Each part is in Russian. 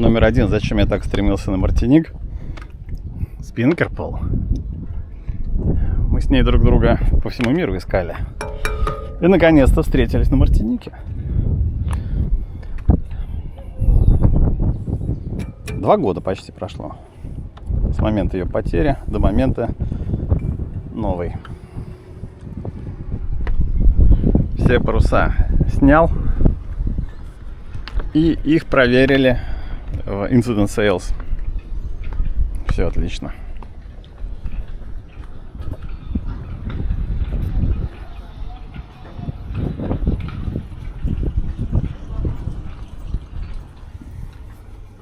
номер один, зачем я так стремился на Мартиник. Спинкерпол. Мы с ней друг друга по всему миру искали. И наконец-то встретились на Мартинике. 2 года почти прошло. С момента ее потери до момента новой. Все паруса снял. И их проверили в Incident Sales. Все отлично.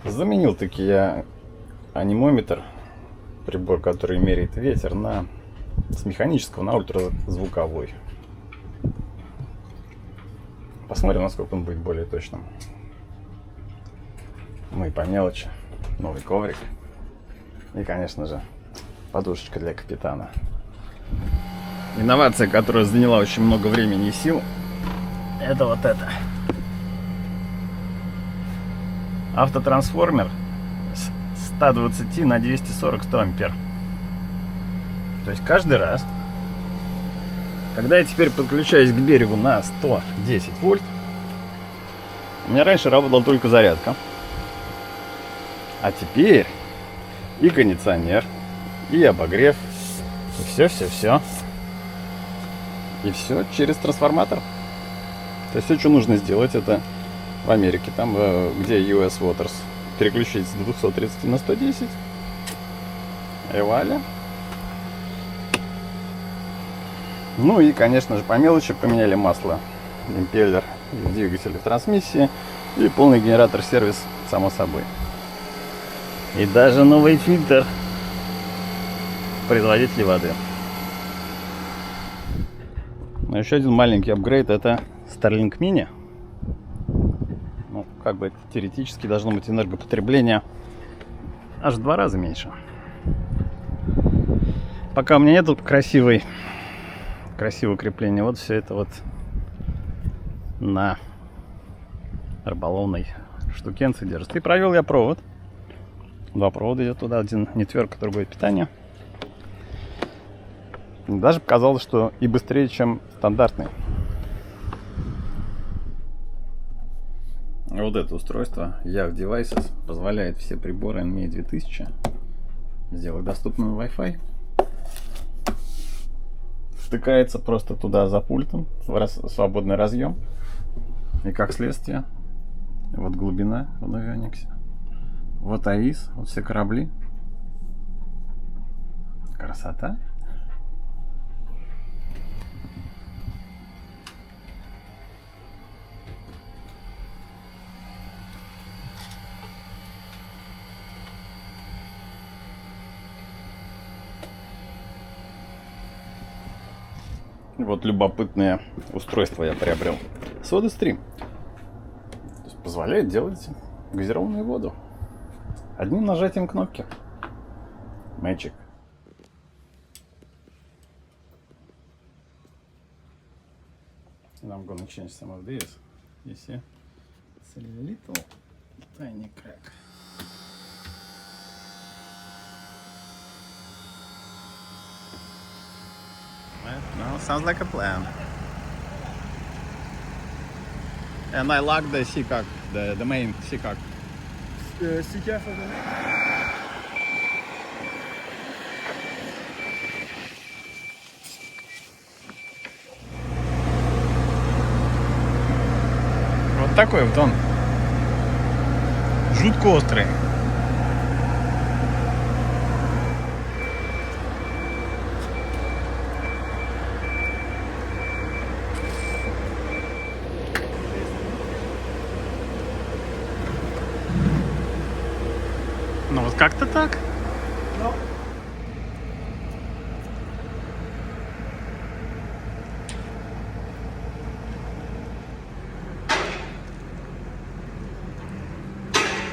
Заменил таки я анимометр, прибор, который меряет ветер, с механического на ультразвуковой. Посмотрим, насколько он будет более точным. Ну и по мелочи. Новый коврик. И, конечно же, подушечка для капитана. Инновация, которая заняла очень много времени и сил, это вот это. Автотрансформер с 120 на 240 100 ампер. То есть каждый раз, когда я теперь подключаюсь к берегу на 110 вольт, у меня раньше работала только зарядка. А теперь и кондиционер, и обогрев, и все. И все через трансформатор. То есть все, что нужно сделать, это в Америке, там, где US Waters, переключить с 230 на 110. И вуаля. Ну и, конечно же, по мелочи поменяли масло, импеллер, двигатель в трансмиссии и полный генератор-сервис, само собой. И даже новый фильтр производителей воды. Но еще один маленький апгрейд — это Starlink Mini. Ну, как бы теоретически должно быть энергопотребление аж в 2 раза меньше. Пока у меня нету красивого крепления, вот все это вот на рыболовной штукенции держится. И провел я провод. 2 провода идет туда, один нетверка, другой питание. Даже показалось, что и быстрее, чем стандартный. Вот это устройство Yacht Devices позволяет все приборы NMEA 2000 сделать доступным Wi-Fi. Втыкается просто туда за пультом в свободный разъем. И как следствие, вот глубина в Navionics. Вот АИС, вот все корабли. Красота. Вот любопытное устройство я приобрел. SodaStream. То есть позволяет делать газированную воду одним нажатием кнопки. Magic. And I'm gonna change some of this. You see? It's a little tiny crack. No, sounds like a plan. And I lock the seacock, the main seacock. Seacock for the neck. Вот такой вот он. Жутко острый. Ну вот как-то так. No.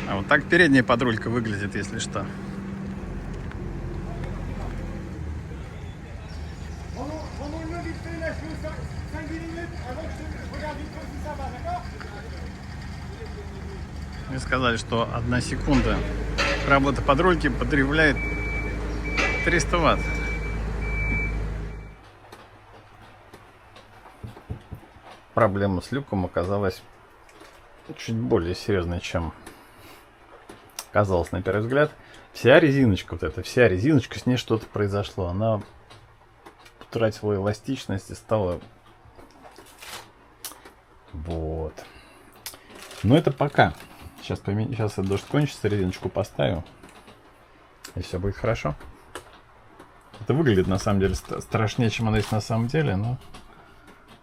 А вот так передняя подрулька выглядит, если что. Мне сказали, что 1 секунда работы подрульки потребляет 300 ватт. Проблема с люком оказалась чуть более серьезной, чем казалось на первый взгляд. Вся резиночка, вся резиночка, с ней что-то произошло. Она утратила эластичность и стала... Вот. Но это пока. Сейчас этот дождь кончится, резиночку поставим, и все будет хорошо. Это выглядит на самом деле страшнее, чем оно есть на самом деле, но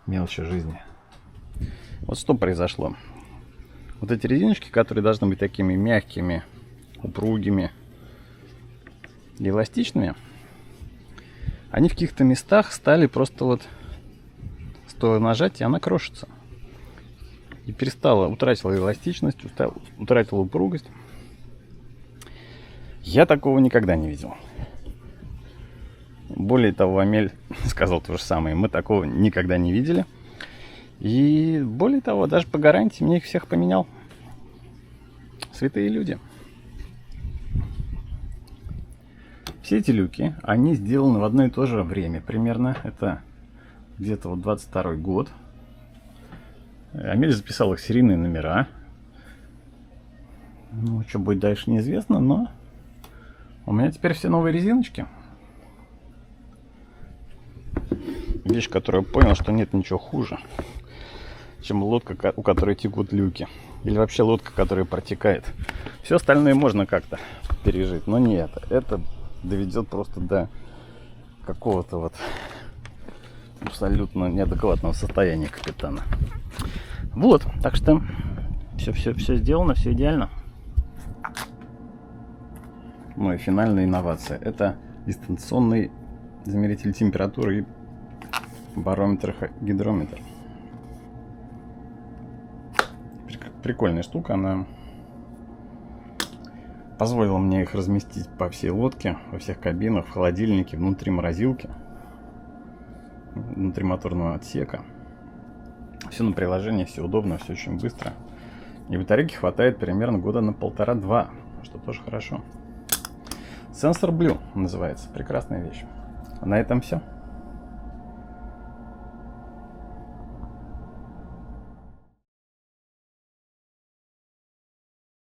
мелочи жизни. Вот что произошло. Вот эти резиночки, которые должны быть такими мягкими, упругими, эластичными, они в каких-то местах стали просто вот, стоя нажать, и она крошится. И утратила эластичность, утратила упругость. Я такого никогда не видел. Более того, Амель сказал то же самое. Мы такого никогда не видели. И более того, даже по гарантии мне их всех поменял. Святые люди. Все эти люки, они сделаны в одно и то же время примерно. Это где-то вот 22-й год. Амель записал их серийные номера. Ну, что будет дальше, неизвестно, но у меня теперь все новые резиночки. Вещь, которую я понял, что нет ничего хуже, чем лодка, у которой текут люки. Или вообще лодка, которая протекает. Все остальное можно как-то пережить, но не это. Это доведет просто до какого-то вот абсолютно неадекватного состояния капитана. Вот, так что все сделано, все идеально. Моя финальная инновация — это дистанционный замеритель температуры и барометр-гидрометр. Прикольная штука, она позволила мне их разместить по всей лодке, во всех кабинах, в холодильнике, внутри морозилки, внутри моторного отсека. Все на приложении, все удобно, все очень быстро. И батарейки хватает примерно года на 1,5-2, что тоже хорошо. Sensor Blue называется. Прекрасная вещь. А на этом все.